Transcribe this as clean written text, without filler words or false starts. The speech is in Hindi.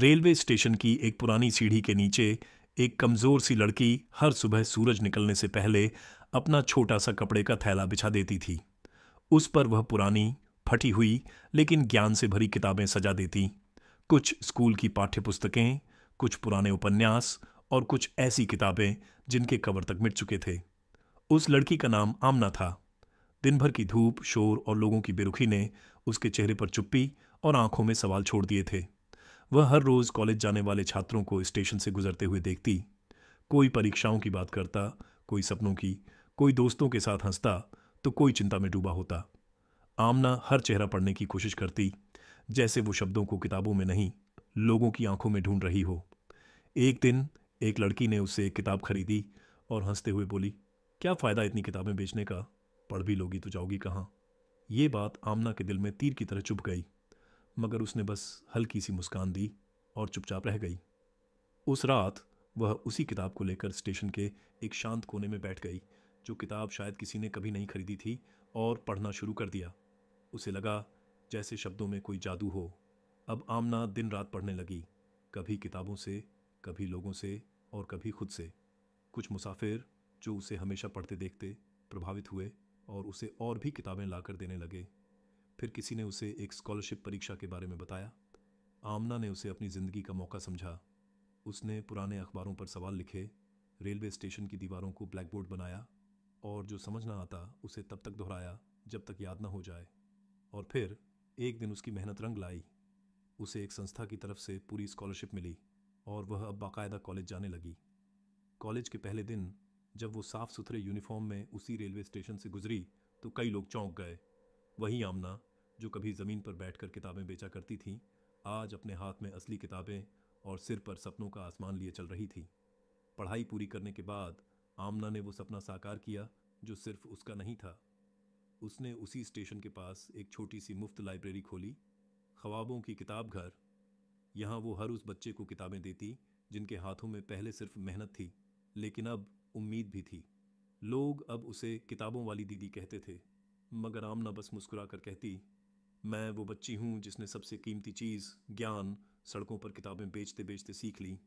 रेलवे स्टेशन की एक पुरानी सीढ़ी के नीचे एक कमजोर सी लड़की हर सुबह सूरज निकलने से पहले अपना छोटा सा कपड़े का थैला बिछा देती थी। उस पर वह पुरानी, फटी हुई लेकिन ज्ञान से भरी किताबें सजा देती। कुछ स्कूल की पाठ्य पुस्तकें, कुछ पुराने उपन्यास और कुछ ऐसी किताबें जिनके कवर तक मिट चुके थे। उस लड़की का नाम आमना था। दिन भर की धूप, शोर और लोगों की बेरुखी ने उसके चेहरे पर चुप्पी और आंखों में सवाल छोड़ दिए थे। वह हर रोज कॉलेज जाने वाले छात्रों को स्टेशन से गुजरते हुए देखती। कोई परीक्षाओं की बात करता, कोई सपनों की, कोई दोस्तों के साथ हंसता, तो कोई चिंता में डूबा होता। आमना हर चेहरा पढ़ने की कोशिश करती, जैसे वो शब्दों को किताबों में नहीं, लोगों की आंखों में ढूंढ रही हो। एक दिन एक लड़की ने उससे एक किताब खरीदी और हंसते हुए बोली, क्या फ़ायदा इतनी किताबें बेचने का, पढ़ भी लोगी तो जाओगी कहाँ। ये बात आमना के दिल में तीर की तरह चुभ गई, मगर उसने बस हल्की सी मुस्कान दी और चुपचाप रह गई। उस रात वह उसी किताब को लेकर स्टेशन के एक शांत कोने में बैठ गई। जो किताब शायद किसी ने कभी नहीं खरीदी थी, और पढ़ना शुरू कर दिया। उसे लगा जैसे शब्दों में कोई जादू हो। अब आमना दिन रात पढ़ने लगी, कभी किताबों से, कभी लोगों से और कभी खुद से। कुछ मुसाफिर जो उसे हमेशा पढ़ते देखते प्रभावित हुए और उसे और भी किताबें लाकर देने लगे। फिर किसी ने उसे एक स्कॉलरशिप परीक्षा के बारे में बताया। आमना ने उसे अपनी ज़िंदगी का मौका समझा। उसने पुराने अखबारों पर सवाल लिखे, रेलवे स्टेशन की दीवारों को ब्लैक बोर्ड बनाया, और जो समझ ना आता उसे तब तक दोहराया जब तक याद ना हो जाए। और फिर एक दिन उसकी मेहनत रंग लाई। उसे एक संस्था की तरफ से पूरी स्कॉलरशिप मिली और वह अब बाकायदा कॉलेज जाने लगी। कॉलेज के पहले दिन जब वो साफ सुथरे यूनिफॉर्म में उसी रेलवे स्टेशन से गुजरी तो कई लोग चौंक गए। वही आमना, जो कभी ज़मीन पर बैठकर किताबें बेचा करती थी, आज अपने हाथ में असली किताबें और सिर पर सपनों का आसमान लिए चल रही थी। पढ़ाई पूरी करने के बाद आमना ने वो सपना साकार किया जो सिर्फ उसका नहीं था। उसने उसी स्टेशन के पास एक छोटी सी मुफ्त लाइब्रेरी खोली, ख्वाबों की किताब घर। यहाँ वो हर उस बच्चे को किताबें देती जिनके हाथों में पहले सिर्फ मेहनत थी, लेकिन अब उम्मीद भी थी। लोग अब उसे किताबों वाली दीदी कहते थे, मगर आमना बस मुस्कुरा कर कहती, मैं वो बच्ची हूँ जिसने सबसे कीमती चीज़, ज्ञान, सड़कों पर किताबें बेचते बेचते सीख ली।